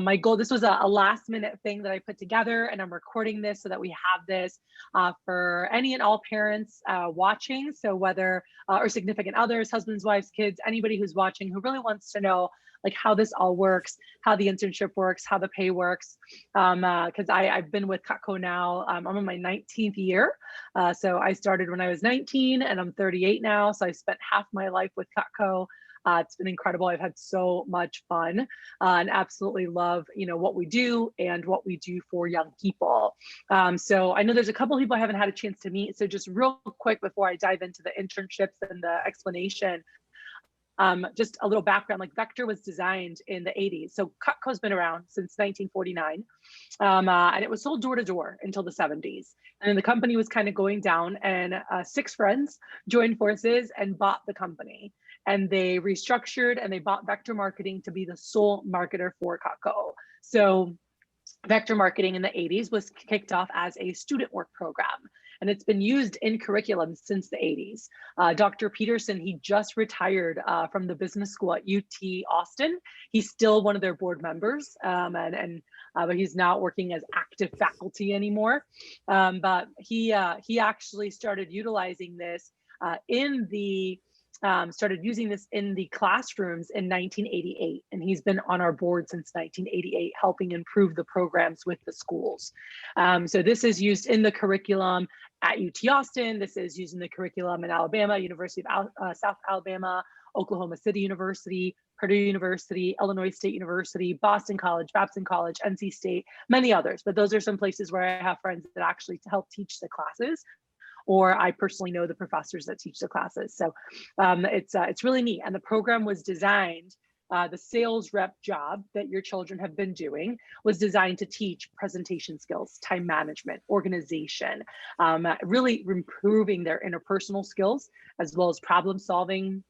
my goal, this was a last minute thing that I put together, and I'm recording this so that we have this for any and all parents watching. So whether, or significant others, husbands, wives, kids, anybody who's watching who really wants to know like how this all works, how the internship works, how the pay works. Because I've been with Cutco now, I'm in my 19th year. So I started when I was 19 and I'm 38 now. So I spent half my life with Cutco. It's been incredible. I've had so much fun and absolutely love, what we do and what we do for young people. So I know there's a couple of people I haven't had a chance to meet. So just real quick before I dive into the internships and the explanation, just a little background, like Vector was designed in the 80s. So Cutco's been around since 1949. And it was sold door to door until the 70s. And then the company was kind of going down, and 6 friends joined forces and bought the company. And they restructured and they bought Vector Marketing to be the sole marketer for Cutco. So Vector Marketing in the 80s was kicked off as a student work program, and it's been used in curriculum since the 80s. Dr. Peterson, he just retired from the business school at UT Austin. He's still one of their board members, but he's not working as active faculty anymore. But he actually started utilizing this started using this in the classrooms in 1988, and he's been on our board since 1988, helping improve the programs with the schools. So this is used in the curriculum at UT Austin. This is used in the curriculum in Alabama, University of South Alabama, Oklahoma City University, Purdue University, Illinois State University, Boston College, Babson College, NC State, many others. But those are some places where I have friends that actually help teach the classes, or I personally know the professors that teach the classes. So it's really neat. And the program was designed, the sales rep job that your children have been doing was designed to teach presentation skills, time management, organization, really improving their interpersonal skills, as well as problem solving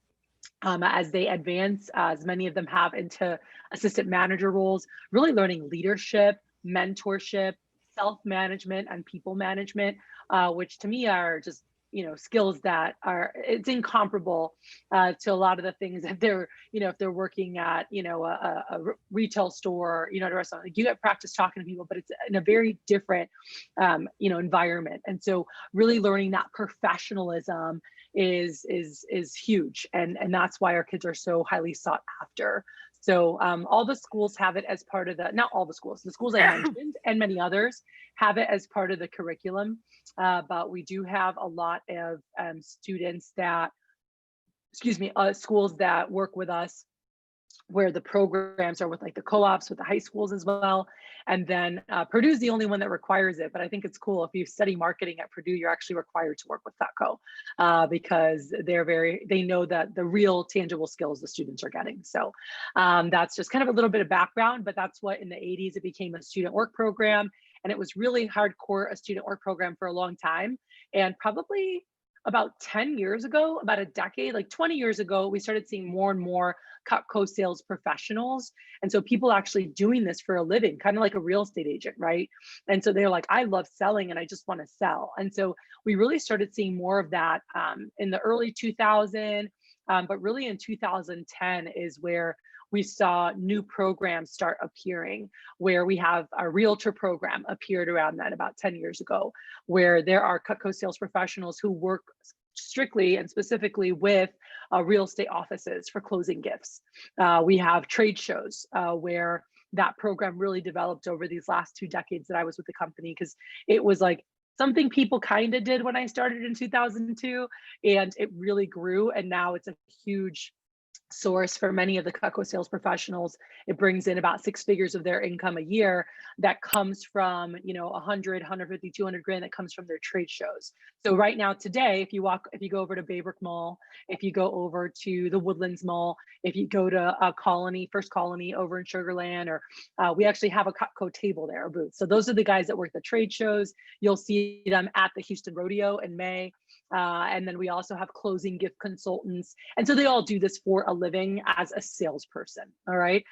as they advance, as many of them have, into assistant manager roles, really learning leadership, mentorship, self-management, and people management, which to me are just, skills that it's incomparable to a lot of the things that they're, if they're working at, a retail store, at a restaurant. Like, you get practice talking to people, but it's in a very different, environment. And so really learning that professionalism is huge. And that's why our kids are so highly sought after. So all the schools have it as part of not all the schools I mentioned and many others have it as part of the curriculum. But we do have a lot of students that, schools that work with us, where the programs are with like the co-ops with the high schools as well. And then Purdue's the only one that requires it, but I think it's cool. If you study marketing at Purdue, you're actually required to work with Cutco because they know that the real tangible skills the students are getting. So that's just kind of a little bit of background, but that's what in the 80s, it became a student work program. And it was really hardcore a student work program for a long time. And probably about 10 years ago, about a decade, like 20 years ago, we started seeing more and more Cutco sales professionals. And so people actually doing this for a living, kind of like a real estate agent, right? And so they're like, I love selling and I just want to sell. And so we really started seeing more of that in the early 2000s, but really in 2010 is where we saw new programs start appearing, where we have a realtor program appeared around that about 10 years ago, where there are Cutco sales professionals who work strictly and specifically with real estate offices for closing gifts. We have trade shows where that program really developed over these last 2 decades that I was with the company, because it was like something people kind of did when I started in 2002, and it really grew. And now it's a huge source for many of the Cutco sales professionals. It brings in about 6 figures of their income a year that comes from, 100, 150, 200 grand that comes from their trade shows. So right now today, if you go over to Baybrook Mall, if you go over to the Woodlands Mall, if you go to First Colony over in Sugar Land, or we actually have a Cutco table there, a booth. So those are the guys that work the trade shows. You'll see them at the Houston Rodeo in May. And then we also have closing gift consultants. And so they all do this for a living as a salesperson. All right.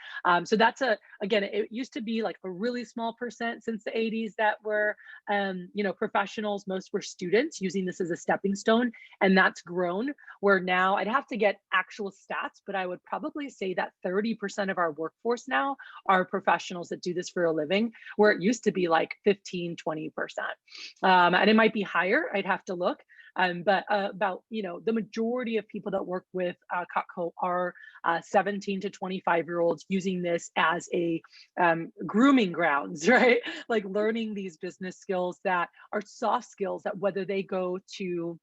So that's again, it used to be like a really small percent since the 80s that were, professionals. Most were students using this as a stepping stone. And that's grown where now I'd have to get actual stats, but I would probably say that 30% of our workforce now are professionals that do this for a living, where it used to be like 15, 20%. And it might be higher. I'd have to look. But about, the majority of people that work with Cutco are 17 to 25-year-olds using this as a grooming grounds, right? Like learning these business skills that are soft skills that whether they go to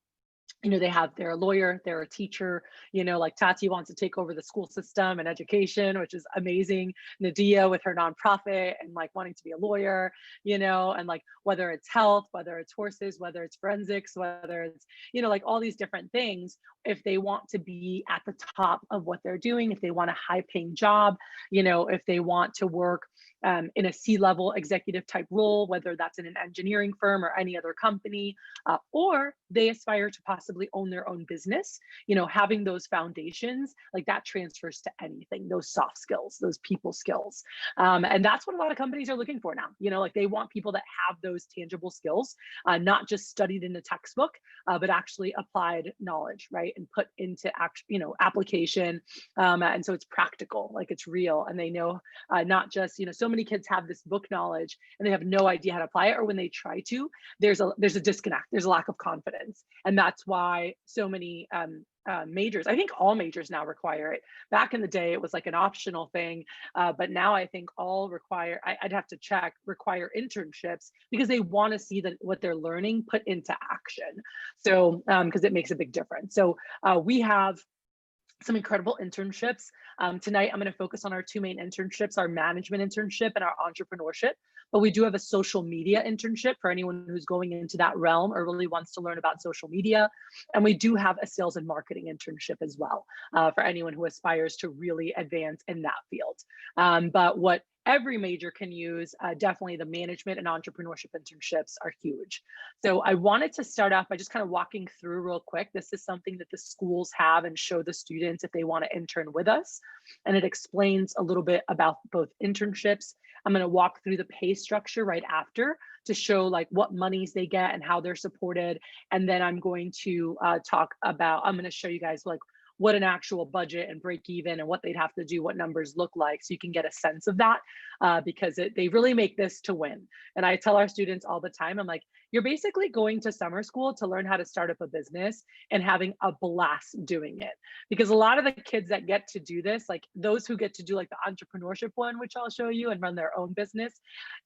they're a lawyer, they're a teacher, like Tati wants to take over the school system and education, which is amazing. Nadia with her nonprofit and like wanting to be a lawyer, and like whether it's health, whether it's horses, whether it's forensics, whether it's, like all these different things, if they want to be at the top of what they're doing, if they want a high paying job, if they want to work in a C-level executive type role, whether that's in an engineering firm or any other company, or they aspire to possibly own their own business, having those foundations, like that transfers to anything, those soft skills, those people skills. And that's what a lot of companies are looking for now, like they want people that have those tangible skills, not just studied in a textbook, but actually applied knowledge, right? And put into application. And so it's practical, like it's real. And they know not just, so many kids have this book knowledge and they have no idea how to apply it, or when they try to, there's a disconnect, there's a lack of confidence. And that's why so many majors, I think all majors now require it. Back in the day, it was like an optional thing, but now I think all require, I'd have to check, require internships because they want to see that what they're learning put into action. So, because it makes a big difference. So we have some incredible internships. Tonight, I'm going to focus on our two main internships, our management internship and our entrepreneurship. But we do have a social media internship for anyone who's going into that realm or really wants to learn about social media. And we do have a sales and marketing internship as well for anyone who aspires to really advance in that field. But what every major can use, definitely the management and entrepreneurship internships are huge. So I wanted to start off by just kind of walking through real quick. This is something that the schools have and show the students if they want to intern with us. And it explains a little bit about both internships. I'm going to walk through the pay structure right after to show like what monies they get and how they're supported. And then I'm going to I'm going to show you guys like what an actual budget and break even and what they'd have to do, what numbers look like, so you can get a sense of that, because they really make this to win. And I tell our students all the time, I'm like, you're basically going to summer school to learn how to start up a business and having a blast doing it. Because a lot of the kids that get to do this, like those who get to do like the entrepreneurship one, which I'll show you, and run their own business,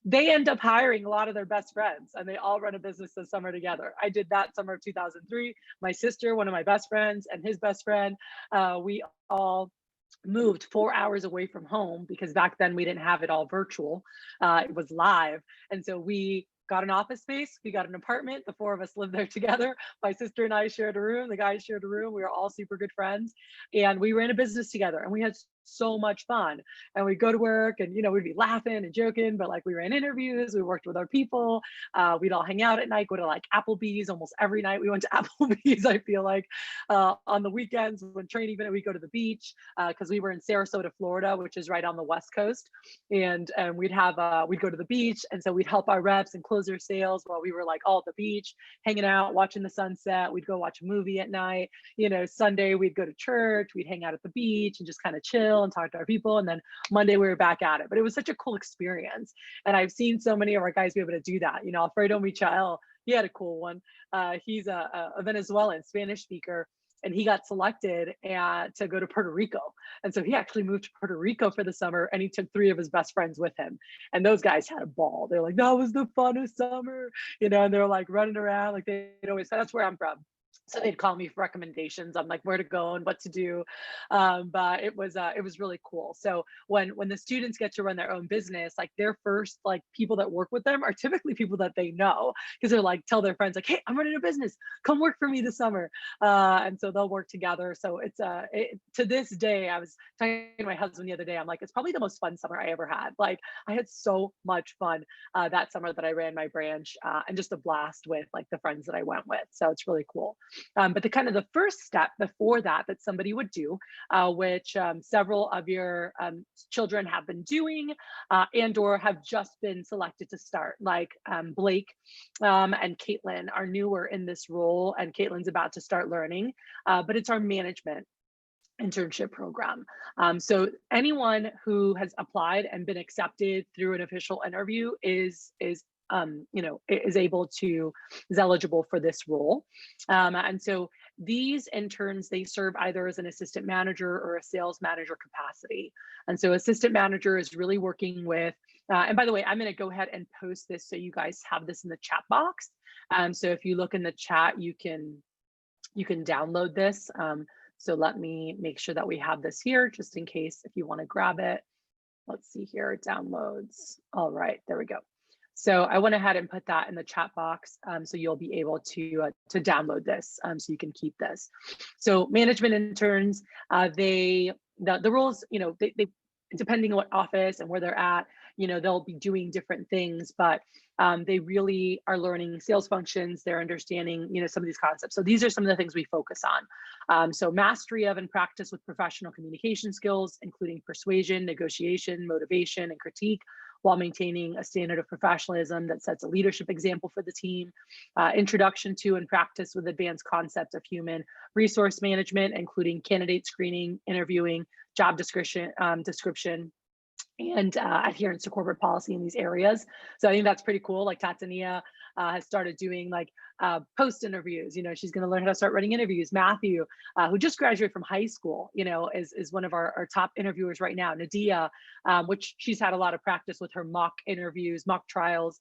they end up hiring a lot of their best friends and they all run a business this summer together. I did that summer of 2003. My sister, one of my best friends, and his best friend, we all moved 4 hours away from home because back then we didn't have it all virtual. It was live. And so we got an office space, we got an apartment, the four of us lived there together. My sister and I shared a room, the guys shared a room. We were all super good friends and we ran a business together and we had so much fun. And we'd go to work and, we'd be laughing and joking, but like we ran interviews, we worked with our people, we'd all hang out at night, go to like Applebee's almost every night. We went to Applebee's, I feel like, on the weekends when training event, we'd go to the beach because we were in Sarasota, Florida, which is right on the West Coast. And we'd go to the beach. And so we'd help our reps and close their sales while we were like all at the beach, hanging out, watching the sunset. We'd go watch a movie at night. Sunday we'd go to church, we'd hang out at the beach and just kind of chill and talk to our people. And then Monday we were back at it. But it was such a cool experience. And I've seen so many of our guys be able to do that. Alfredo Michael, he had a cool one. He's a Venezuelan Spanish speaker. And he got selected to go to Puerto Rico. And so he actually moved to Puerto Rico for the summer and he took 3 of his best friends with him. And those guys had a ball. They're like, that was the funnest summer, and they're like running around like they'd always say, that's where I'm from. So they'd call me for recommendations on like where to go and what to do. But it was really cool. So when the students get to run their own business, like their first like people that work with them are typically people that they know because they're like, tell their friends like, hey, I'm running a business, come work for me this summer. And so they'll work together. So it's to this day, I was talking to my husband the other day, I'm like, it's probably the most fun summer I ever had. Like I had so much fun that summer that I ran my branch and just a blast with like the friends that I went with. So it's really cool. But the kind of the first step before that somebody would do, which several of your children have been doing and or have just been selected to start, like Blake and Caitlin are newer in this role, and Caitlin's about to start learning, but it's our management internship program. So anyone who has applied and been accepted through an official interview is eligible for this role. And so these interns, they serve either as an assistant manager or a sales manager capacity. And so assistant manager is really working with, and by the way, I'm going to go ahead and post this so you guys have this in the chat box. So if you look in the chat, you can download this. So let me make sure that we have this here just in case if you want to grab it. Let's see here, downloads. All right, there we go. So I went ahead and put that in the chat box, so you'll be able to download this, so you can keep this. So management interns, the roles, they depending on what office and where they're at, they'll be doing different things, but they really are learning sales functions. They're understanding, some of these concepts. So these are some of the things we focus on. So mastery of and practice with professional communication skills, including persuasion, negotiation, motivation, and critique, while maintaining a standard of professionalism that sets a leadership example for the team. Introduction to and practice with advanced concepts of human resource management, including candidate screening, interviewing, job description, and adherence to corporate policy in these areas. So I think that's pretty cool. Like Tatania has started doing like post interviews. She's going to learn how to start writing interviews. Matthew, who just graduated from high school, is one of our top interviewers right now. Nadia, which she's had a lot of practice with her mock interviews, mock trials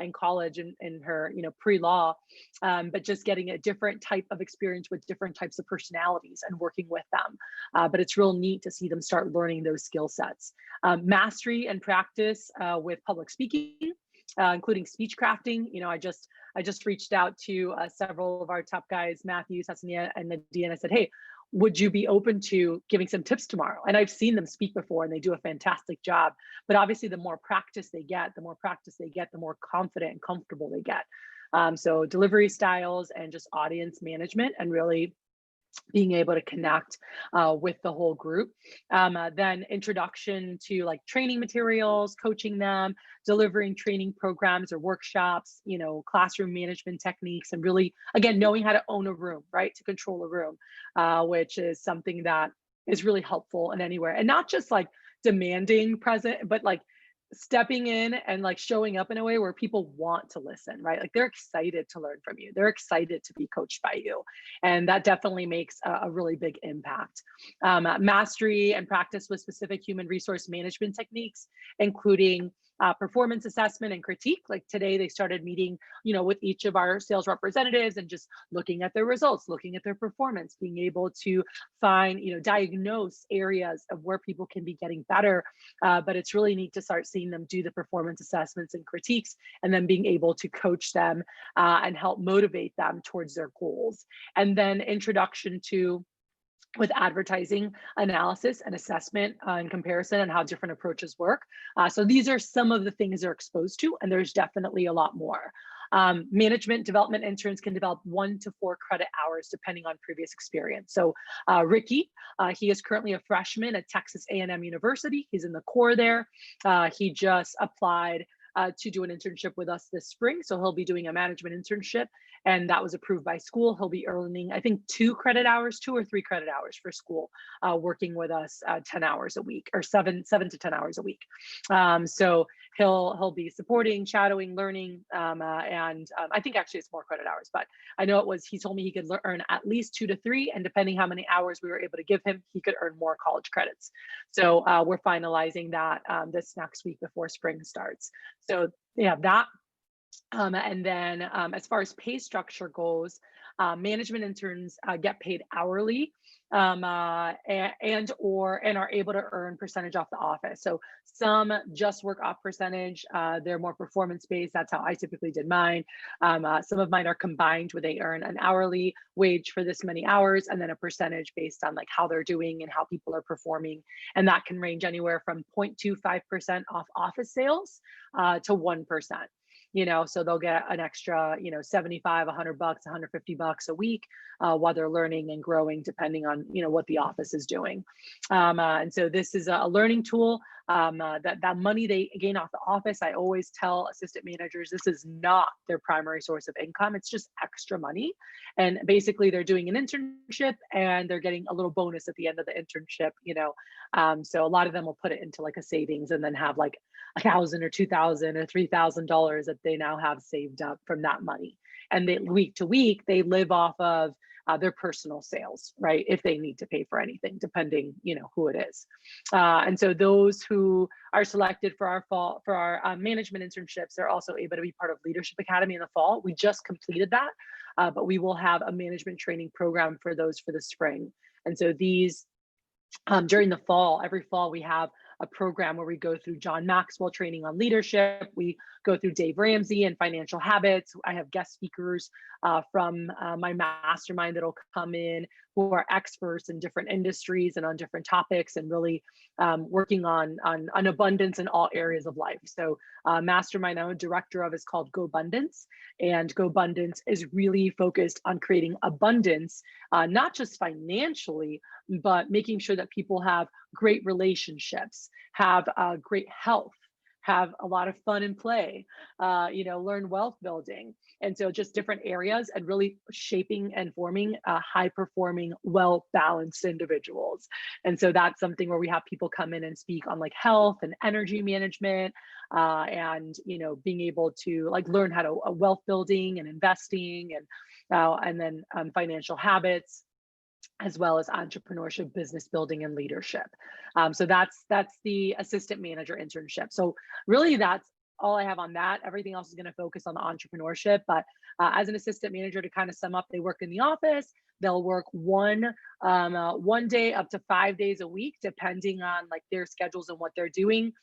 in college and in her, pre-law, but just getting a different type of experience with different types of personalities and working with them. But it's real neat to see them start learning those skill sets. Mastery and practice with public speaking, including speech crafting. I just reached out to several of our top guys, Matthew, Tasnia, and Nadia, and I said, hey, would you be open to giving some tips tomorrow? And I've seen them speak before and they do a fantastic job. But obviously the more practice they get, the more confident and comfortable they get. So delivery styles and just audience management and really being able to connect with the whole group. Then introduction to like training materials, coaching them, delivering training programs or workshops, classroom management techniques, and really, again, knowing how to own a room, right? To control a room, which is something that is really helpful in anywhere. And not just like demanding present, but like stepping in and like showing up in a way where people want to listen, right? Like they're excited to learn from you. They're excited to be coached by you. And that definitely makes a really big impact. Mastery and practice with specific human resource management techniques, including performance assessment and critique. Like today they started meeting, with each of our sales representatives and just looking at their results, looking at their performance, being able to find, diagnose areas of where people can be getting better. But it's really neat to start seeing them do the performance assessments and critiques, and then being able to coach them and help motivate them towards their goals. And then introduction to with advertising analysis and assessment and comparison and how different approaches work. So these are some of the things they're exposed to, and there's definitely a lot more. Management development interns can develop 1 to 4 credit hours depending on previous experience. So Ricky, he is currently a freshman at Texas A&M University. He's in the core there. He just applied to do an internship with us this spring. So he'll be doing a management internship, and that was approved by school. He'll be earning, I think, 2 or 3 credit hours for school, working with us 10 hours a week, or 7 to 10 hours a week. So he'll be supporting, shadowing, learning, and I think actually it's more credit hours, but I know he told me he could earn at least 2 to 3, and depending how many hours we were able to give him, he could earn more college credits. So we're finalizing that this next week before spring starts. So yeah, that. And then as far as pay structure goes, management interns get paid hourly and are able to earn percentage off the office. So some just work off percentage. They're more performance based. That's how I typically did mine. Some of mine are combined where they earn an hourly wage for this many hours and then a percentage based on like how they're doing and how people are performing. And that can range anywhere from 0.25% off office sales to 1%. so they'll get an extra, 75, 100 bucks, 150 bucks a week while they're learning and growing, depending on, what the office is doing. And so this is a learning tool. That money they gain off the office, I always tell assistant managers, this is not their primary source of income. It's just extra money. And basically they're doing an internship and they're getting a little bonus at the end of the internship, so a lot of them will put it into like a savings and then have like $1,000 or $2,000 or $3,000 that they now have saved up from that money. And they, week to week, they live off of their personal sales, right? If they need to pay for anything, depending, who it is. And so those who are selected for our management internships, they're also able to be part of Leadership Academy in the fall. We just completed that, but we will have a management training program for those for the spring. And so these, during the fall, every fall we have a program where we go through John Maxwell training on leadership. We go through Dave Ramsey and financial habits. I have guest speakers from my mastermind that'll come in who are experts in different industries and on different topics, and really working on abundance in all areas of life. So mastermind I'm a director of is called GoBundance, and GoBundance is really focused on creating abundance, not just financially, but making sure that people have great relationships, have great health, have a lot of fun and play, learn wealth building. And so just different areas, and really shaping and forming high performing, well-balanced individuals. And so that's something where we have people come in and speak on like health and energy management, and, being able to like learn how to wealth building and investing, and then financial habits, as well as entrepreneurship, business building, and leadership. So that's the assistant manager internship. So really that's all I have on that. Everything else is going to focus on the entrepreneurship. But as an assistant manager, to kind of sum up, they work in the office. They'll work one day up to 5 days a week, depending on like their schedules and what they're doing.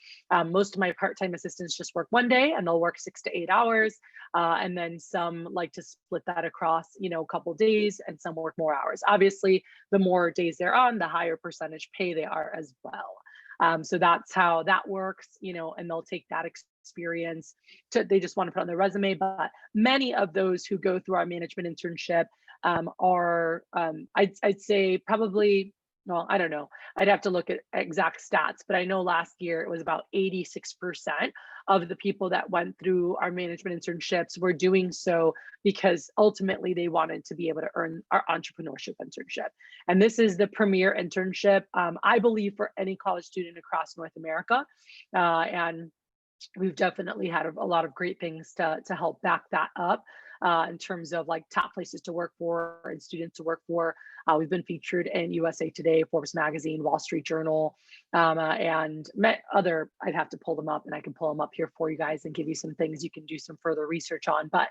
Most of my part-time assistants just work one day, and they'll work 6 to 8 hours. And then some like to split that across, a couple days, and some work more hours. Obviously, the more days they're on, the higher percentage pay they are as well. So that's how that works, and they'll take that experience they just want to put on their resume. But many of those who go through our management internship are, I'd say probably, well, I don't know, I'd have to look at exact stats, but I know last year it was about 86% of the people that went through our management internships were doing so because ultimately they wanted to be able to earn our entrepreneurship internship. And this is the premier internship, I believe, for any college student across North America. And we've definitely had a lot of great things to help back that up. In terms of like top places to work for and students to work for. We've been featured in USA Today, Forbes Magazine, Wall Street Journal, and other, I'd have to pull them up, and I can pull them up here for you guys and give you some things you can do some further research on. But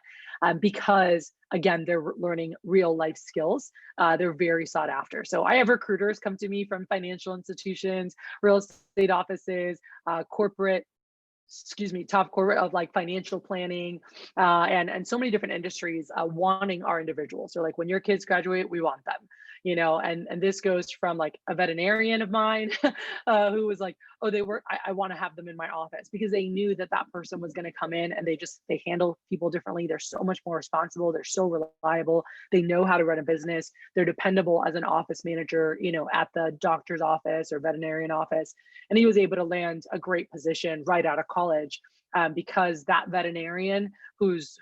because again, they're learning real life skills, they're very sought after. So I have recruiters come to me from financial institutions, real estate offices, top corporate of like financial planning, and so many different industries wanting our individuals. So like, when your kids graduate, we want them, and this goes from like a veterinarian of mine who was like, oh, I want to have them in my office, because they knew that person was going to come in, and they handle people differently. They're so much more responsible. They're so reliable. They know how to run a business. They're dependable as an office manager, at the doctor's office or veterinarian office. And he was able to land a great position right out of college, because that veterinarian whose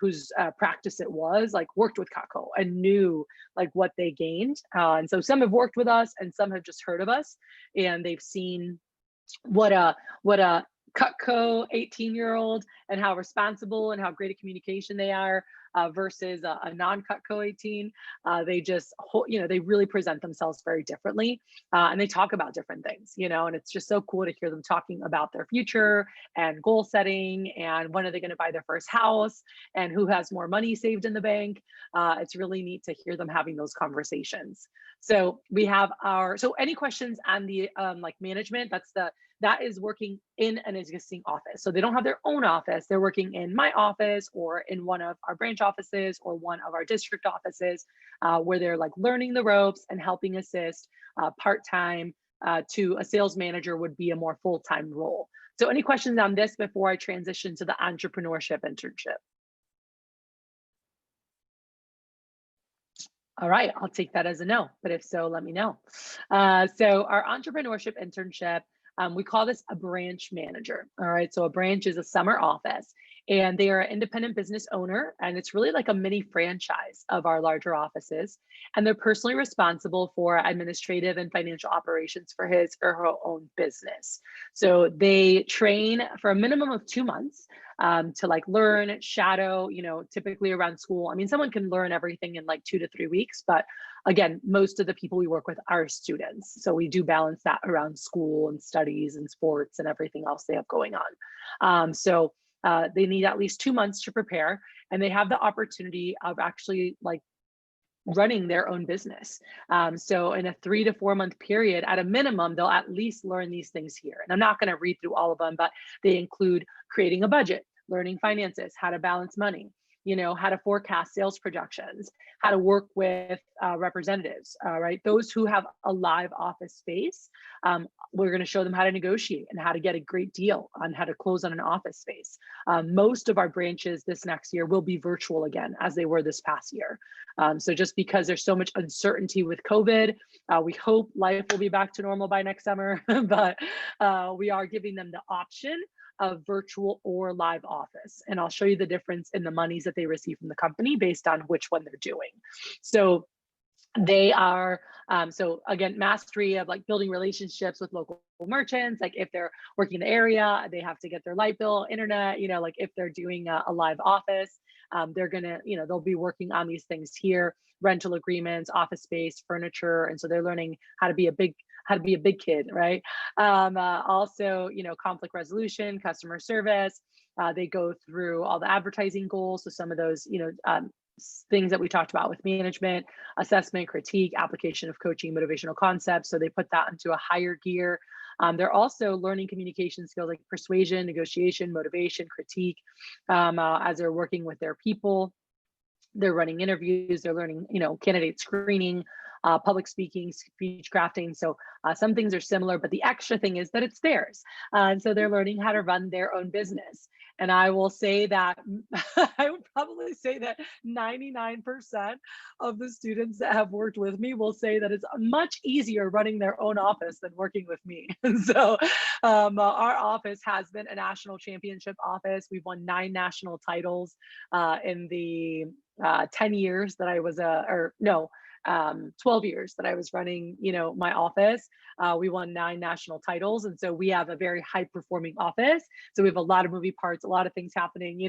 practice it was, like, worked with Cutco and knew like what they gained. And so some have worked with us, and some have just heard of us, and they've seen what a Cutco 18-year-old and how responsible and how great at communication they are, versus a non-Cutco 18. They really present themselves very differently, and they talk about different things, and it's just so cool to hear them talking about their future and goal setting, and when are they going to buy their first house, and who has more money saved in the bank. It's really neat to hear them having those conversations. So we have so any questions on the like management, that is working in an existing office. So they don't have their own office. They're working in my office or in one of our branch offices or one of our district offices, where they're like learning the ropes and helping assist part-time to a sales manager would be a more full-time role. So any questions on this before I transition to the entrepreneurship internship? All right, I'll take that as a no, but if so, let me know. So our entrepreneurship internship, we call this a branch manager. All right, so a branch is a summer office, and they are an independent business owner, and it's really like a mini franchise of our larger offices. And they're personally responsible for administrative and financial operations for his or her own business. So they train for a minimum of 2 months to like learn, shadow, typically around school. I mean, someone can learn everything in like 2 to 3 weeks, but again, most of the people we work with are students. So we do balance that around school and studies and sports and everything else they have going on. They need at least 2 months to prepare, and they have the opportunity of actually like running their own business. So in a 3 to 4 month period, at a minimum, they'll at least learn these things here. And I'm not going to read through all of them, but they include creating a budget, learning finances, how to balance money, how to forecast sales projections, how to work with representatives, right? Those who have a live office space, we're going to show them how to negotiate and how to get a great deal on how to close on an office space. Most of our branches this next year will be virtual again, as they were this past year. So just because there's so much uncertainty with COVID, we hope life will be back to normal by next summer, but we are giving them the option of virtual or live office. And I'll show you the difference in the monies that they receive from the company based on which one they're doing. So they are, so again, mastery of like building relationships with local merchants. Like if they're working in the area, they have to get their light bill, internet, like if they're doing a live office, they're gonna, they'll be working on these things here, rental agreements, office space, furniture. And so they're learning how to be a big kid, right? Also, conflict resolution, customer service. They go through all the advertising goals. So some of those, things that we talked about with management, assessment, critique, application of coaching, motivational concepts. So they put that into a higher gear. They're also learning communication skills like persuasion, negotiation, motivation, critique, as they're working with their people. They're running interviews, they're learning, candidate screening, public speaking, speech crafting. So some things are similar, but the extra thing is that it's theirs. And so they're learning how to run their own business. And I will say that, I would probably say that 99% of the students that have worked with me will say that it's much easier running their own office than working with me. So our office has been a national championship office. We've won 9 national titles in the 10 years that I was 12 years that I was running, my office. We won 9 national titles. And so we have a very high performing office. So we have a lot of moving parts, a lot of things happening,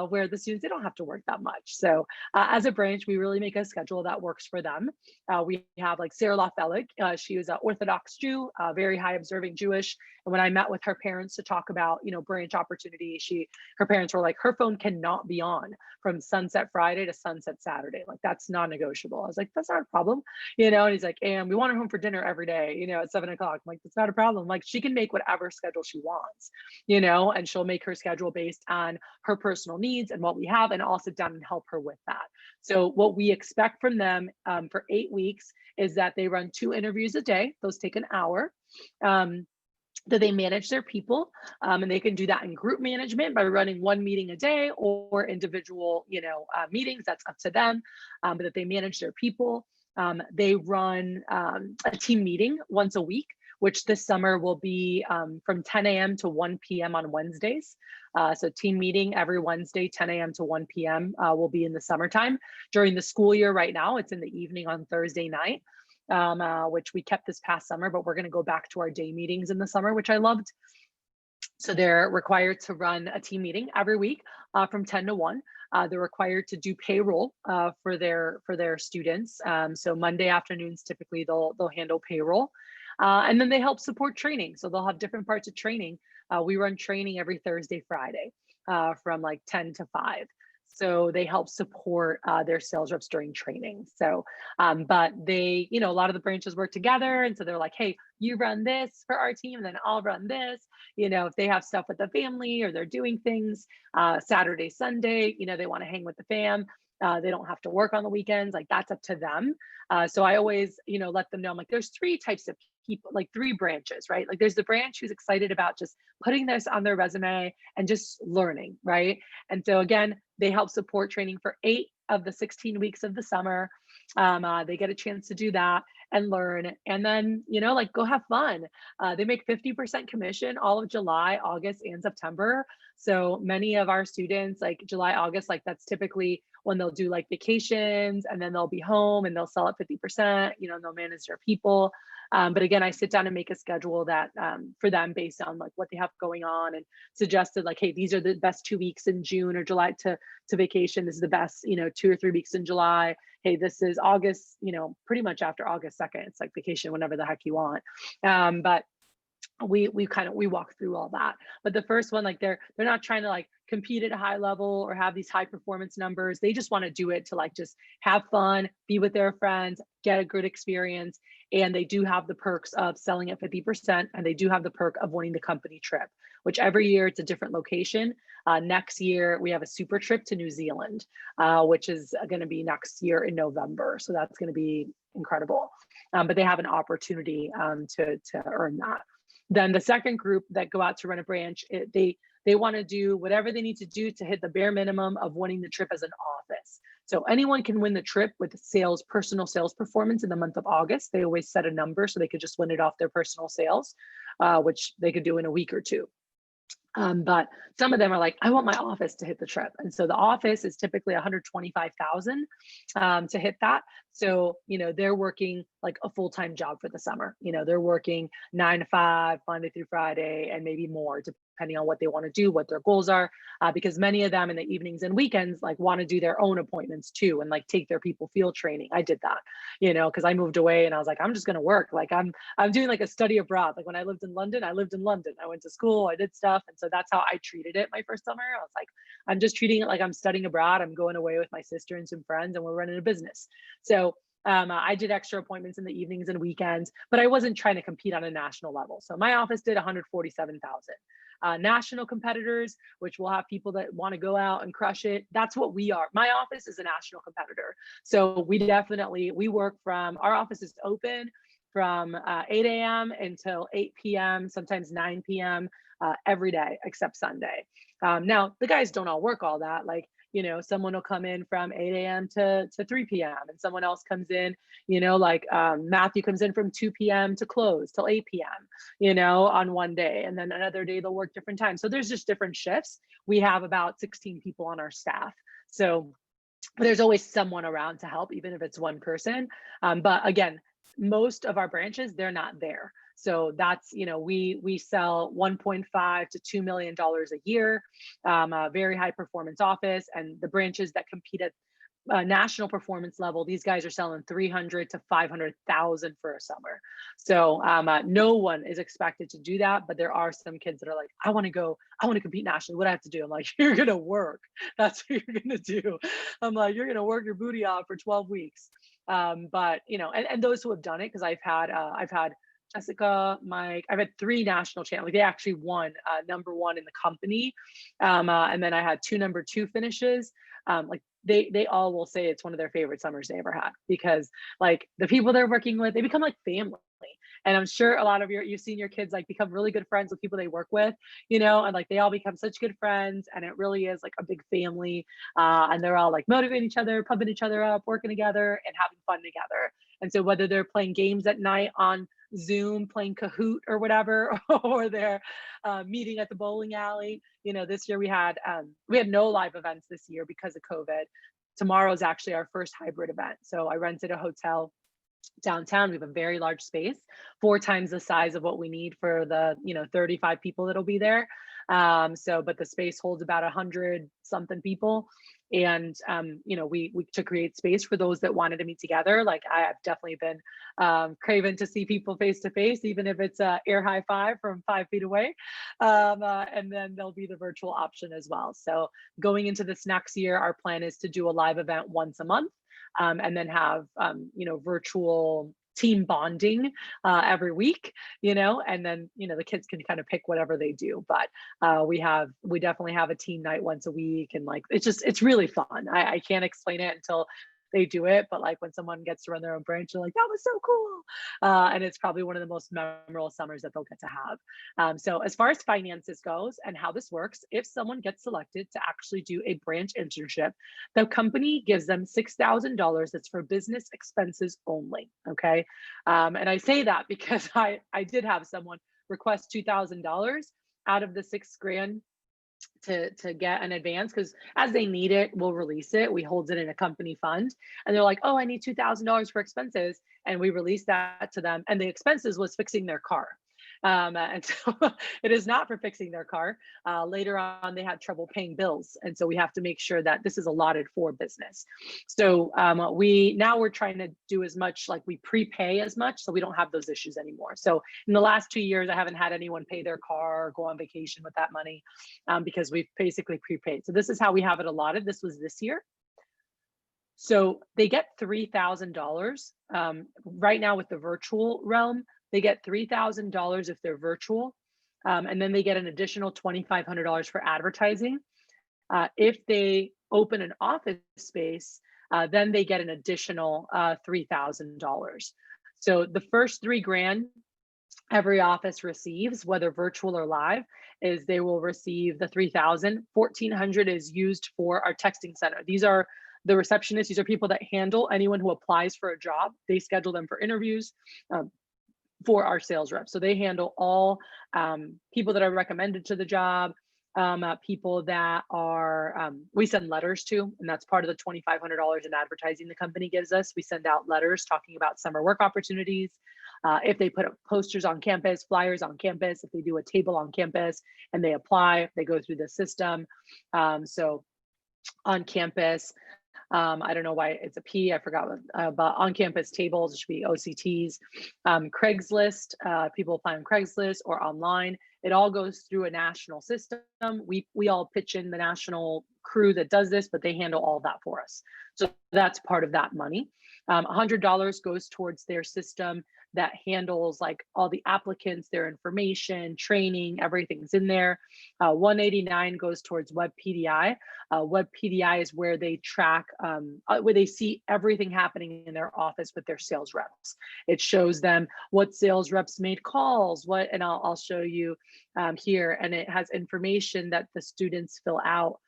where the students, they don't have to work that much. So as a branch, we really make a schedule that works for them. We have like Sarah Lofelik. She was an Orthodox Jew, very high observing Jewish. And when I met with her parents to talk about, branch opportunity, her parents were like, her phone cannot be on from sunset Friday to sunset Saturday. Like that's non-negotiable. I was like, that's not a problem, and he's like, and we want her home for dinner every day, at 7 o'clock. I'm like, that's not a problem. Like she can make whatever schedule she wants, and she'll make her schedule based on her personal needs and what we have, and I'll sit down and help her with that. So what we expect from them for 8 weeks is that they run 2 interviews a day. Those take an hour. That they manage their people, and they can do that in group management by running 1 meeting a day or individual, meetings. That's up to them, but that they manage their people. They run a team meeting once a week, which this summer will be from 10 a.m. to 1 p.m. on Wednesdays. So team meeting every Wednesday, 10 a.m. to 1 p.m. Will be in the summertime. During the school year right now, it's in the evening on Thursday night. Which we kept this past summer, but we're going to go back to our day meetings in the summer, which I loved. So they're required to run a team meeting every week from 10 to 1. They're required to do payroll for their students. So Monday afternoons, typically they'll handle payroll. And then they help support training. So they'll have different parts of training. We run training every Thursday, Friday from like 10 to 5. So they help support their sales reps during training. So, but they, a lot of the branches work together. And so they're like, hey, you run this for our team, and then I'll run this. If they have stuff with the family or they're doing things Saturday, Sunday, they want to hang with the fam. They don't have to work on the weekends. Like that's up to them. So I always, let them know, I'm like, there's 3 types of people, like 3 branches, right? Like there's the branch who's excited about just putting this on their resume and just learning, right? And so again, they help support training for 8 of the 16 weeks of the summer. They get a chance to do that and learn, and then, like, go have fun. They make 50% commission all of July, August, and September. So many of our students, like July, August, like that's typically when they'll do like vacations, and then they'll be home and they'll sell at 50%, and they'll manage their people. But again, I sit down and make a schedule that for them based on like what they have going on, and suggested like, hey, these are the best 2 weeks in June or July to vacation. This is the best, 2 or 3 weeks in July. Hey, this is August, pretty much after August 2nd, it's like vacation whenever the heck you want. But we walk through all that. But the first one, like they're not trying to like compete at a high level or have these high performance numbers. They just want to do it to like just have fun, be with their friends, get a good experience. And they do have the perks of selling at 50%, and they do have the perk of winning the company trip, which every year it's a different location. Next year we have a super trip to New Zealand, which is going to be next year in November. So that's going to be incredible. But they have an opportunity to earn that. Then the second group that go out to run a branch, they want to do whatever they need to do to hit the bare minimum of winning the trip as an office. So anyone can win the trip with personal sales performance in the month of August. They always set a number so they could just win it off their personal sales, which they could do in a week or two. But some of them are like, I want my office to hit the trip. And so the office is typically 125,000 to hit that. So, they're working like a full-time job for the summer. They're working 9 to 5, Monday through Friday, and maybe more, depending on what they want to do, what their goals are, because many of them in the evenings and weekends like want to do their own appointments too, and like take their people field training. I did that, because I moved away and I was like, I'm just going to work. Like I'm doing like a study abroad. Like when I lived in London, I went to school, I did stuff. And so that's how I treated it my first summer. I was like, I'm just treating it like I'm studying abroad. I'm going away with my sister and some friends, and we're running a business. So I did extra appointments in the evenings and weekends, but I wasn't trying to compete on a national level. So my office did 147,000. National competitors, which will have people that want to go out and crush it. That's what we are. My office is a national competitor. So we work our office is open from 8 a.m. until 8 p.m., sometimes 9 p.m. Every day except Sunday. Now, the guys don't all work all that. Like, someone will come in from 8 a.m. to 3 p.m. and someone else comes in, like Matthew comes in from 2 p.m. to close till 8 p.m., on one day. And then another day they'll work different times. So there's just different shifts. We have about 16 people on our staff. So there's always someone around to help, even if it's one person. But again, most of our branches, they're not there. So that's, we sell $1.5 to $2 million a year, a very high performance office. And the branches that compete at national performance level, these guys are selling 300 to 500,000 for a summer. So no one is expected to do that, but there are some kids that are like, I want to compete nationally. What do I have to do? I'm like, you're going to work. That's what you're going to do. I'm like, you're going to work your booty off for 12 weeks. But, and those who have done it, because I've had Jessica, Mike, I've had 3 national champions. Like they actually won number 1 in the company. And then I had 2 number 2 finishes. Like they all will say it's one of their favorite summers they ever had, because like the people they're working with, they become like family. And I'm sure a lot of you've seen your kids like become really good friends with people they work with, and like they all become such good friends, and it really is like a big family. And they're all like motivating each other, pumping each other up, working together and having fun together. And so whether they're playing games at night on Zoom, playing Kahoot or whatever, or they're meeting at the bowling alley. This year we had no live events this year because of COVID. Tomorrow is actually our first hybrid event. So I rented a hotel downtown. We have a very large space, 4 times the size of what we need for the 35 people that'll be there. But the space holds about 100 something people. And we to create space for those that wanted to meet together. Like I've definitely been craving to see people face to face, even if it's a air high five from 5 feet away. And then there'll be the virtual option as well. So going into this next year, our plan is to do a live event once a month. And then have virtual team bonding every week, and then the kids can kind of pick whatever they do. But we definitely have a team night once a week, and like it's really fun. I can't explain it until they do it, but like when someone gets to run their own branch, they're like, that was so cool. And it's probably one of the most memorable summers that they'll get to have. So as far as finances goes and how this works, if someone gets selected to actually do a branch internship, the company gives them $6,000. That's for business expenses only. Okay. And I say that because I did have someone request $2,000 out of the 6 grand to get an advance, because as they need it, we'll release it. We hold it in a company fund, and they're like, "Oh, I need $2,000 for expenses," and we release that to them. And the expenses was fixing their car. And so it is not for fixing their car. Later on, they had trouble paying bills, and so we have to make sure that this is allotted for business. So we're trying to do as much, like we prepay as much, so we don't have those issues anymore. So in the last 2 years, I haven't had anyone pay their car or go on vacation with that money, because we've basically prepaid. So this is how we have it allotted. This was this year. So they get $3,000 right now with the virtual realm. They get $3,000 if they're virtual, and then they get an additional $2,500 for advertising. If they open an office space, then they get an additional $3,000. So the first 3 grand every office receives, whether virtual or live, is they will receive the 3,000. 1,400 is used for our texting center. These are the receptionists. These are people that handle anyone who applies for a job. They schedule them for interviews. For our sales reps. So they handle all people that are recommended to the job, people that are, we send letters to, and that's part of the $2,500 in advertising the company gives us. We send out letters talking about summer work opportunities. If they put up posters on campus, flyers on campus, if they do a table on campus and they apply, they go through the system. So on campus, I don't know why it's a P, I forgot what, but on campus tables, it should be OCTs. Craigslist, people apply on Craigslist or online. It all goes through a national system. We all pitch in the national crew that does this, but they handle all that for us. So that's part of that money. $100 goes towards their system that handles like all the applicants, their information, training, everything's in there. 189 goes towards Web PDI. Web PDI is where they track, where they see everything happening in their office with their sales reps. It shows them what sales reps made calls, and I'll show you here, and it has information that the students fill out,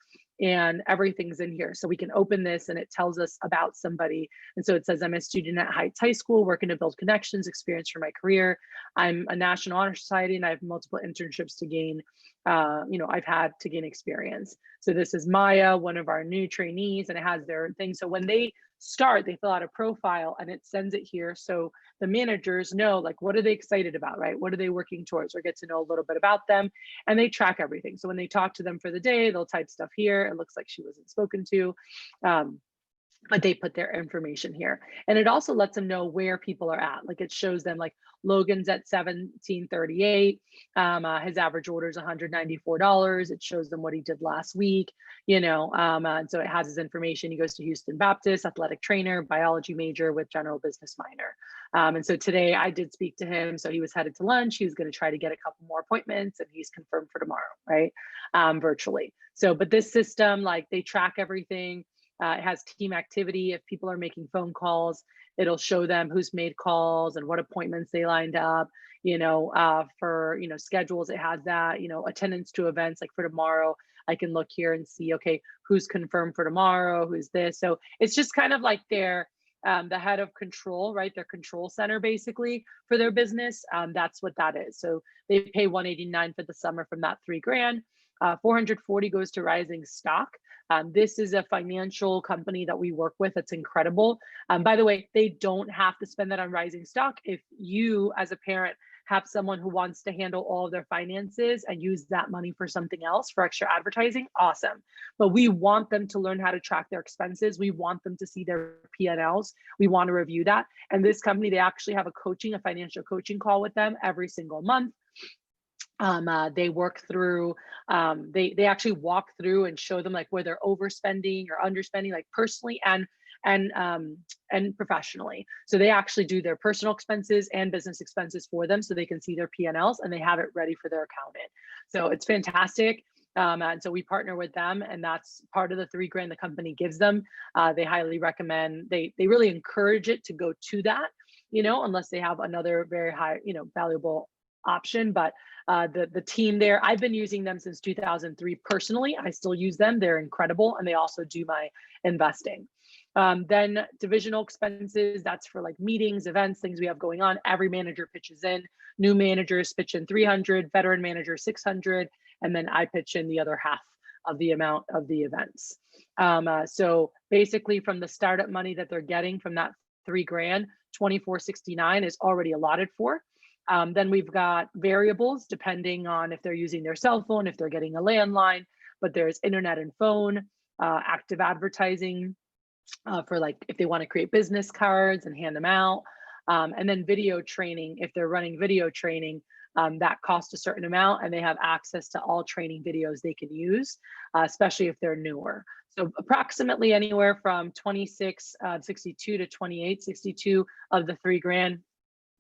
and everything's in here. So we can open this and it tells us about somebody. And so it says, I'm a student at Heights High School, working to build connections, experience for my career. I'm a National Honor Society, and I have multiple internships to gain, I've had to gain experience. So this is Maya, one of our new trainees, and it has their thing. So when they start, they fill out a profile and it sends it here. So the managers know, like, what are they excited about, right? What are they working towards, or get to know a little bit about them, and they track everything. So when they talk to them for the day, they'll type stuff here. It looks like she wasn't spoken to. But they put their information here, and it also lets them know where people are at. Like it shows them, like, Logan's at 1738. His average order is $194. It shows them what he did last week, and so it has his information. He goes to Houston Baptist, athletic trainer, biology major with general business minor. And so today I did speak to him. So he was headed to lunch. He was going to try to get a couple more appointments, and he's confirmed for tomorrow, right? Virtually. So, but this system, like, they track everything. It has team activity. If people are making phone calls, it'll show them who's made calls and what appointments they lined up, for, schedules. It has that, attendance to events. Like for tomorrow, I can look here and see, okay, who's confirmed for tomorrow, who's this. So it's just kind of like their, the head of control, right? Their control center basically for their business. That's what that is. So they pay $189 for the summer from that 3 grand. 440 goes to Rising Stock. This is a financial company that we work with. It's incredible. By the way, they don't have to spend that on Rising Stock. If you, as a parent, have someone who wants to handle all of their finances and use that money for something else, for extra advertising, awesome. But we want them to learn how to track their expenses. We want them to see their P&Ls. We want to review that. And this company, they actually have a financial coaching call with them every single month. They work through, they actually walk through and show them, like, where they're overspending or underspending, like personally and professionally. So they actually do their personal expenses and business expenses for them, so they can see their P&Ls and they have it ready for their accountant. So it's fantastic. And so we partner with them, and that's part of the $3,000 the company gives them. They highly recommend, they really encourage it to go to that, unless they have another very high, valuable option. But the team there, I've been using them since 2003 personally. I still use them. They're incredible, and they also do my investing. Then divisional expenses, that's for like meetings, events, things we have going on. Every manager pitches in. New managers pitch in 300, veteran managers 600, and then I pitch in the other half of the amount of the events. So basically, from the startup money that they're getting from that $3,000, 2469 is already allotted for. Then we've got variables depending on if they're using their cell phone, if they're getting a landline, but there's internet and phone, active advertising, for like if they want to create business cards and hand them out. And then video training, if they're running video training, that costs a certain amount, and they have access to all training videos they can use, especially if they're newer. So approximately anywhere from 2662 to 2862 of the $3,000,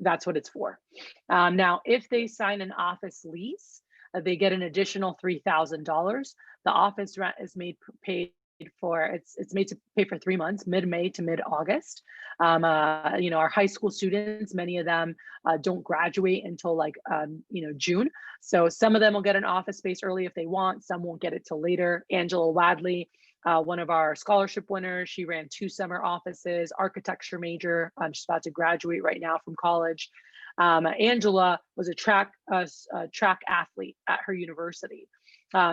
that's what it's for. Now, if they sign an office lease, they get an additional $3,000. The office rent is paid for, it's made to pay for 3 months, mid-May to mid-August. Our high school students, many of them don't graduate until like June. So some of them will get an office space early if they want, some won't get it till later. Angela Wadley, one of our scholarship winners, she ran 2 summer offices, architecture major. She's about to graduate right now from college. Angela was a track athlete at her university.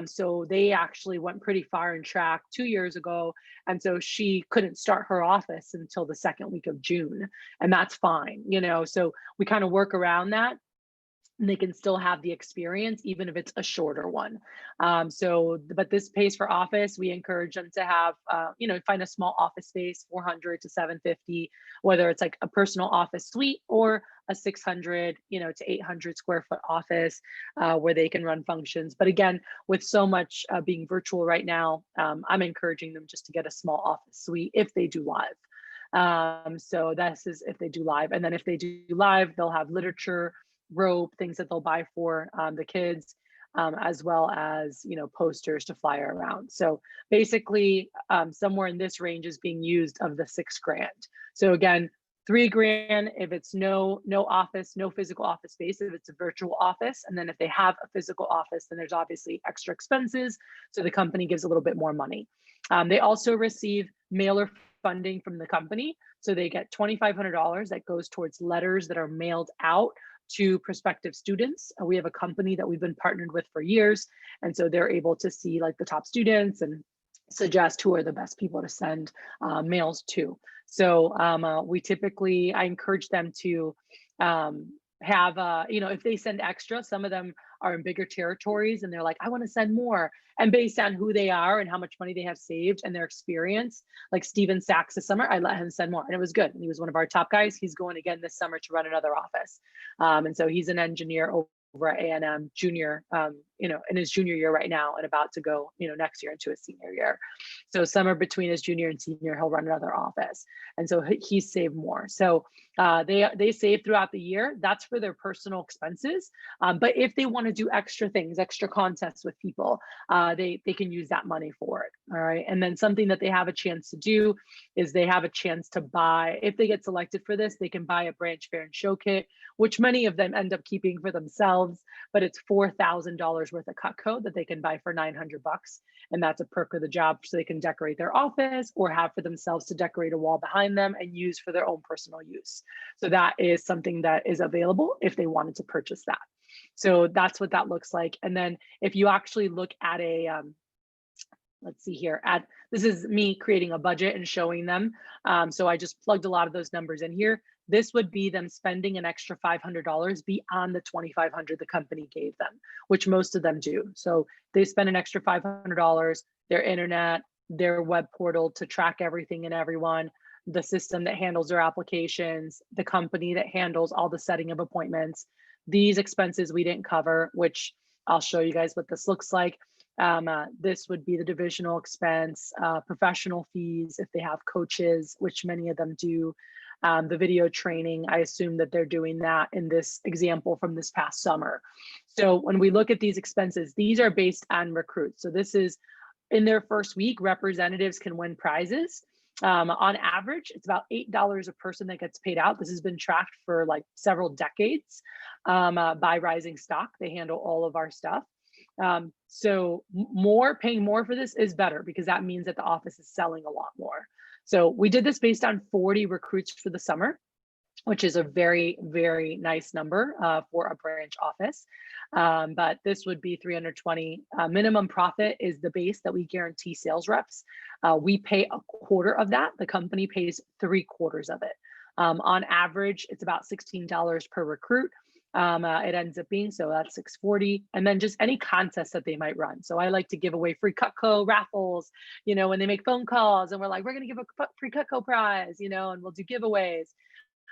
So they actually went pretty far in track 2 years ago. And so she couldn't start her office until the second week of June. And that's fine, so we kind of work around that. And they can still have the experience, even if it's a shorter one. But this pays for office. We encourage them to have, find a small office space, 400 to 750, whether it's like a personal office suite or a 600, to 800 square foot office where they can run functions. But again, with so much being virtual right now, I'm encouraging them just to get a small office suite if they do live. So this is if they do live. And then if they do live, they'll have literature, rope, things that they'll buy for the kids, as well as posters to fly around. So basically, somewhere in this range is being used of the $6,000. So again, $3,000 if it's no office, no physical office space, if it's a virtual office. And then if they have a physical office, then there's obviously extra expenses. So the company gives a little bit more money. They also receive mailer funding from the company. So they get $2,500 that goes towards letters that are mailed out to prospective students. We have a company that we've been partnered with for years. And so they're able to see like the top students and suggest who are the best people to send mails to. So I encourage them to have, if they send extra, some of them are in bigger territories and they're like, I want to send more. And based on who they are and how much money they have saved and their experience, like Steven Sachs this summer, I let him send more and it was good. And he was one of our top guys. He's going again this summer to run another office. And so he's an engineer over at A&M junior, in his junior year right now and about to go, next year into his senior year. So somewhere between his junior and senior, he'll run another office. And so he's saved more. So they save throughout the year. That's for their personal expenses. But if they want to do extra things, extra contests with people, they can use that money for it. All right. And then something that they have a chance to do is they have a chance to buy, if they get selected for this, they can buy a branch fair and show kit, which many of them end up keeping for themselves, but it's $4,000 worth of Cutco that they can buy for $900. And that's a perk of the job, so they can decorate their office or have for themselves to decorate a wall behind them and use for their own personal use. So that is something that is available if they wanted to purchase that. So that's what that looks like. And then if you actually look at a, let's see here, this is me creating a budget and showing them. So I just plugged a lot of those numbers in here. This would be them spending an extra $500 beyond the $2,500 the company gave them, which most of them do. So they spend an extra $500, their internet, their web portal to track everything and everyone, the system that handles their applications, the company that handles all the setting of appointments. These expenses we didn't cover, which I'll show you guys what this looks like. This would be the divisional expense, professional fees if they have coaches, which many of them do. The video training, I assume that they're doing that in this example from this past summer. So when we look at these expenses, these are based on recruits. So this is in their first week, representatives can win prizes. On average, it's about $8 a person that gets paid out. This has been tracked for like several decades by Rising Stock. They handle all of our stuff. So paying more for this is better because that means that the office is selling a lot more. So we did this based on 40 recruits for the summer, which is a very, very nice number for a branch office. But this would be 320. Minimum profit is the base that we guarantee sales reps. We pay a quarter of that. The company pays 3/4 of it. On average, it's about $16 per recruit. It ends up being, so that's $640. And then just any contest that they might run. So I like to give away free Cutco raffles, when they make phone calls and we're like, we're going to give a free Cutco prize, and we'll do giveaways.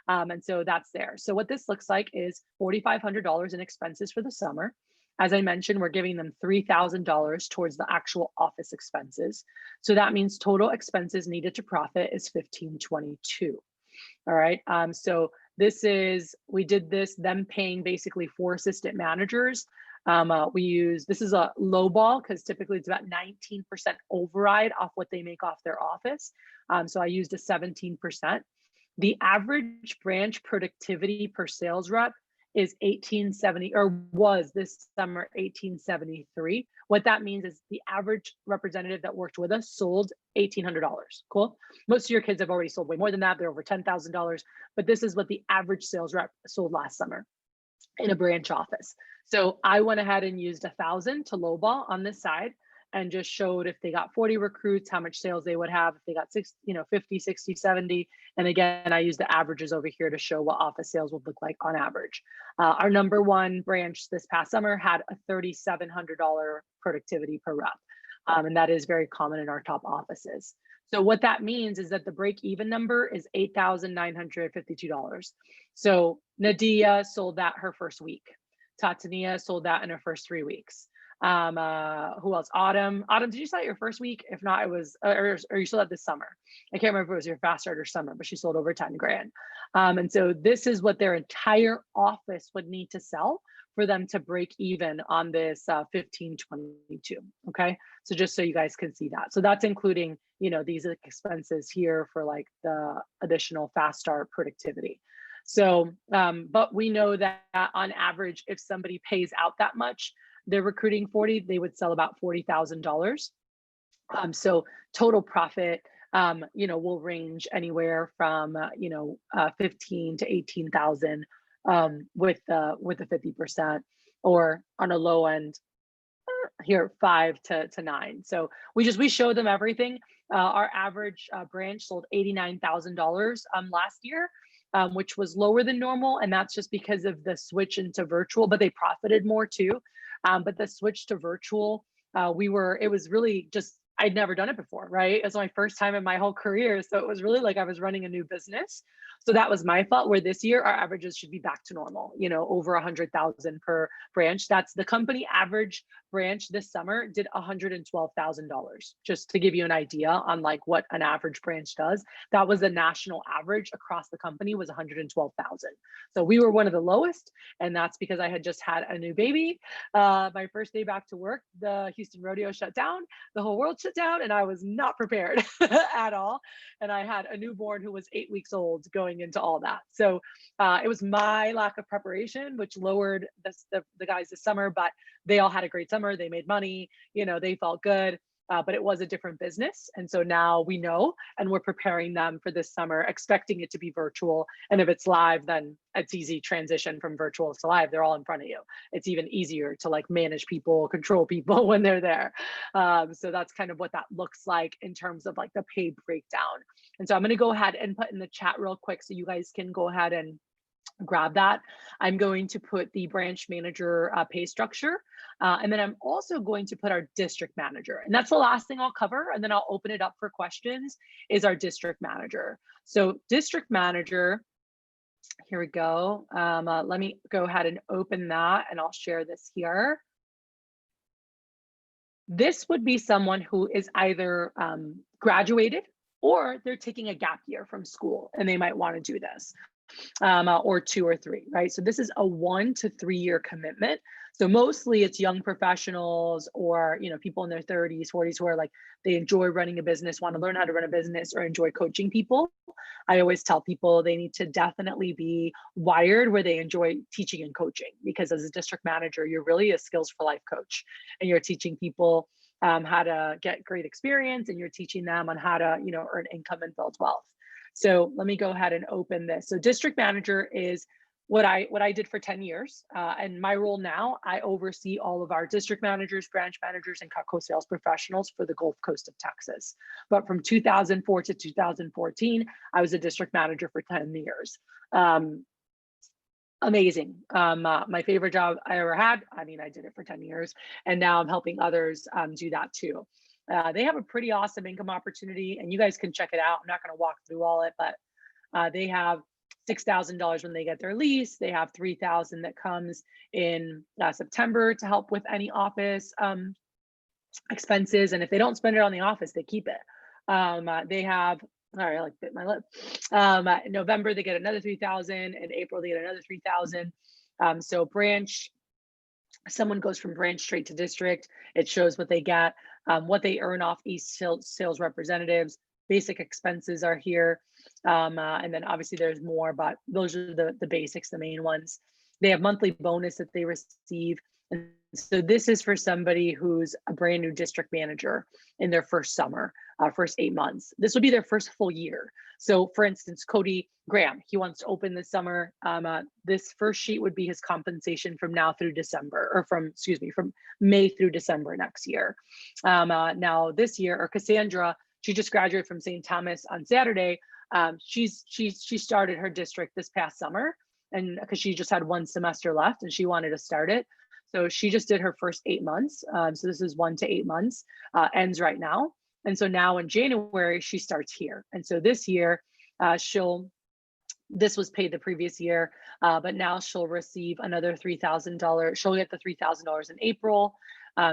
And so that's there. So what this looks like is $4,500 in expenses for the summer. As I mentioned, we're giving them $3,000 towards the actual office expenses. So that means total expenses needed to profit is $1,522. All right. So we did this, them paying basically 4 assistant managers. This is a low ball because typically it's about 19% override off what they make off their office. So I used a 17%. The average branch productivity per sales rep is 1870, or was this summer 1873. What that means is the average representative that worked with us sold $1,800. Cool. Most of your kids have already sold way more than that. They're over $10,000, but this is what the average sales rep sold last summer in a branch office. So I went ahead and used 1,000 to lowball on this side and just showed if they got 40 recruits, how much sales they would have. If they got 50, 60, 70. And again, I use the averages over here to show what office sales would look like on average. Our number one branch this past summer had a $3,700 productivity per rep. And that is very common in our top offices. So what that means is that the break-even number is $8,952. So Nadia sold that her first week. Tatania sold that in her first 3 weeks. Who else? Autumn, did you sell it your first week? If not, it was, or you sold it this summer. I can't remember if it was your fast start or summer, but she sold over 10 grand. And so this is what their entire office would need to sell for them to break even on this 1522. Okay. So just so you guys can see that. So that's including, these expenses here for like the additional fast start productivity. So, but we know that on average, if somebody pays out that much, they're recruiting 40, they would sell about $40,000. So total profit, will range anywhere from, 15 to 18,000 with the 50%, or on a low end here, 5 to 9. So we show them everything. Our average branch sold $89,000 last year. Which was lower than normal. And that's just because of the switch into virtual, but they profited more too. But the switch to virtual, it was really just, I'd never done it before, right? It was my first time in my whole career. So it was really like I was running a new business. So that was my fault, where this year our averages should be back to normal, over 100,000 per branch. That's the company average branch this summer did $112,000, just to give you an idea on like what an average branch does. That was the national average across the company was 112,000. So we were one of the lowest. And that's because I had just had a new baby. My first day back to work, the Houston rodeo shut down, the whole world shut down, and I was not prepared at all. And I had a newborn who was 8 weeks old going into all that. So it was my lack of preparation, which lowered the guys this summer, but they all had a great summer. They made money, they felt good. But it was a different business. And so now we know, and we're preparing them for this summer, expecting it to be virtual. And if it's live, then it's easy transition from virtual to live. They're all in front of you. It's even easier to like manage people, control people when they're there. So that's kind of what that looks like in terms of like the pay breakdown. And so I'm going to go ahead and put in the chat real quick so you guys can go ahead and grab that. I'm going to put the branch manager pay structure. And then I'm also going to put our district manager. And that's the last thing I'll cover. And then I'll open it up for questions, is our district manager. So district manager, here we go. Let me go ahead and open that, and I'll share this here. This would be someone who is either graduated or they're taking a gap year from school and they might want to do this, or 2 or 3, right? So this is a 1 to 3 year commitment. So mostly it's young professionals or people in their 30s, 40s who are like they enjoy running a business, want to learn how to run a business, or enjoy coaching people. I always tell people they need to definitely be wired where they enjoy teaching and coaching, because as a district manager, you're really a skills for life coach, and you're teaching people how to get great experience, and you're teaching them on how to earn income and build wealth. So let me go ahead and open this. So district manager is what I did for 10 years. And my role now, I oversee all of our district managers, branch managers, and Cutco sales professionals for the Gulf Coast of Texas. But from 2004 to 2014, I was a district manager for 10 years. Amazing. My favorite job I ever had. I mean, I did it for 10 years, and now I'm helping others do that too. They have a pretty awesome income opportunity, and you guys can check it out. I'm not going to walk through all it, but they have $6,000 when they get their lease. They have $3,000 that comes in September to help with any office expenses, and if they don't spend it on the office, they keep it. They have, sorry, I like bit my lip. In November they get another $3,000. In April they get another $3,000. So branch, someone goes from branch straight to district. It shows what they get, what they earn off each sales representatives. Basic expenses are here. And then obviously there's more, but those are the basics, the main ones. They have monthly bonus that they receive. And so this is for somebody who's a brand new district manager in their first summer, first 8 months. This will be their first full year. So for instance, Cody Graham, he wants to open this summer. This first sheet would be his compensation from now through December, or from May through December next year. Now this year, or Cassandra, she just graduated from St. Thomas on Saturday. She started her district this past summer, and because she just had 1 semester left and she wanted to start it. So she just did her first 8 months. So this is 1 to 8 months, ends right now. And so now in January, she starts here. And so this year, this was paid the previous year, but now she'll receive another $3,000. She'll get the $3,000 in April.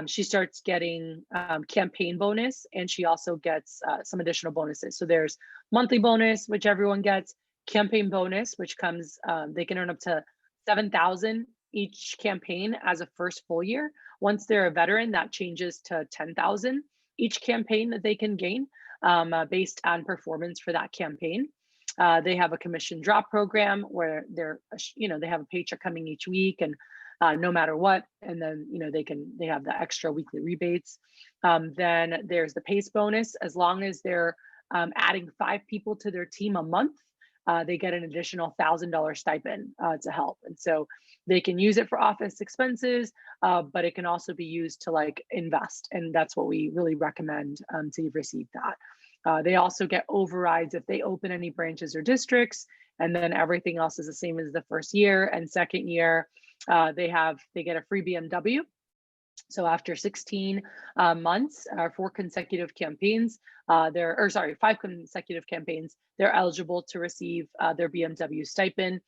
She starts getting campaign bonus, and she also gets some additional bonuses. So there's monthly bonus, which everyone gets, campaign bonus, which comes, they can earn up to $7,000 each campaign as a first full year. Once they're a veteran, that changes to $10,000 each campaign that they can gain based on performance for that campaign. They have a commission drop program where they have a paycheck coming each week, and no matter what, and then they have the extra weekly rebates. Then there's the PACE bonus. As long as they're adding 5 people to their team a month, they get an additional $1,000 stipend to help. And so they can use it for office expenses, but it can also be used to invest. And that's what we really recommend to receive that. They also get overrides if they open any branches or districts, and then everything else is the same as the first year. And second year, they get a free BMW. So after 16 months, 4 consecutive campaigns, 5 consecutive campaigns, they're eligible to receive their BMW stipend.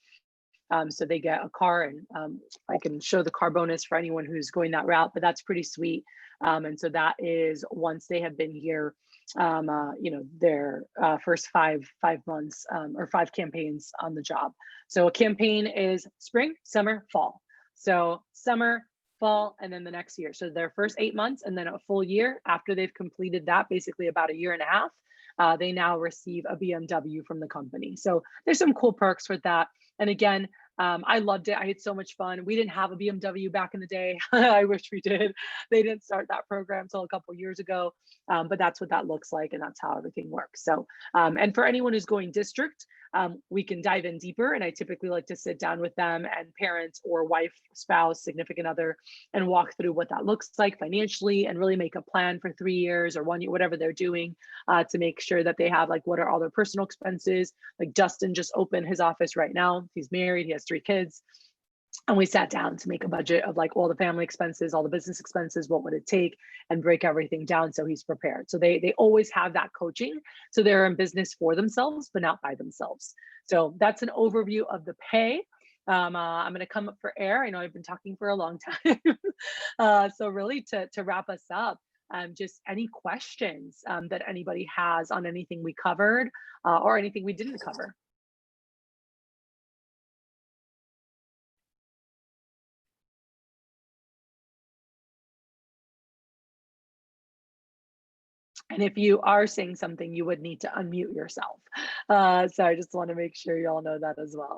So they get a car, and I can show the car bonus for anyone who's going that route, but that's pretty sweet. And so that is once they have been here, their first five months or 5 campaigns on the job. So a campaign is spring, summer, fall. So summer, fall, and then the next year. So their first 8 months, and then a full year after they've completed that, basically about 1.5 years, they now receive a BMW from the company. So there's some cool perks with that. And again, I loved it. I had so much fun. We didn't have a BMW back in the day. I wish we did. They didn't start that program until a couple of years ago, but that's what that looks like, and that's how everything works. So, and for anyone who's going district, we can dive in deeper, and I typically like to sit down with them and parents or wife, spouse, significant other, and walk through what that looks like financially, and really make a plan for 3 years or 1 year, whatever they're doing, to make sure that they have what are all their personal expenses. Like Justin just opened his office right now. He's married, he has 3 kids. And we sat down to make a budget of all the family expenses, all the business expenses, what would it take, and break everything down so he's prepared. So they always have that coaching. So they're in business for themselves, but not by themselves. So that's an overview of the pay. I'm going to come up for air. I know I've been talking for a long time. So really to wrap us up, just any questions that anybody has on anything we covered or anything we didn't cover. And if you are saying something, you would need to unmute yourself. So I just want to make sure you all know that as well.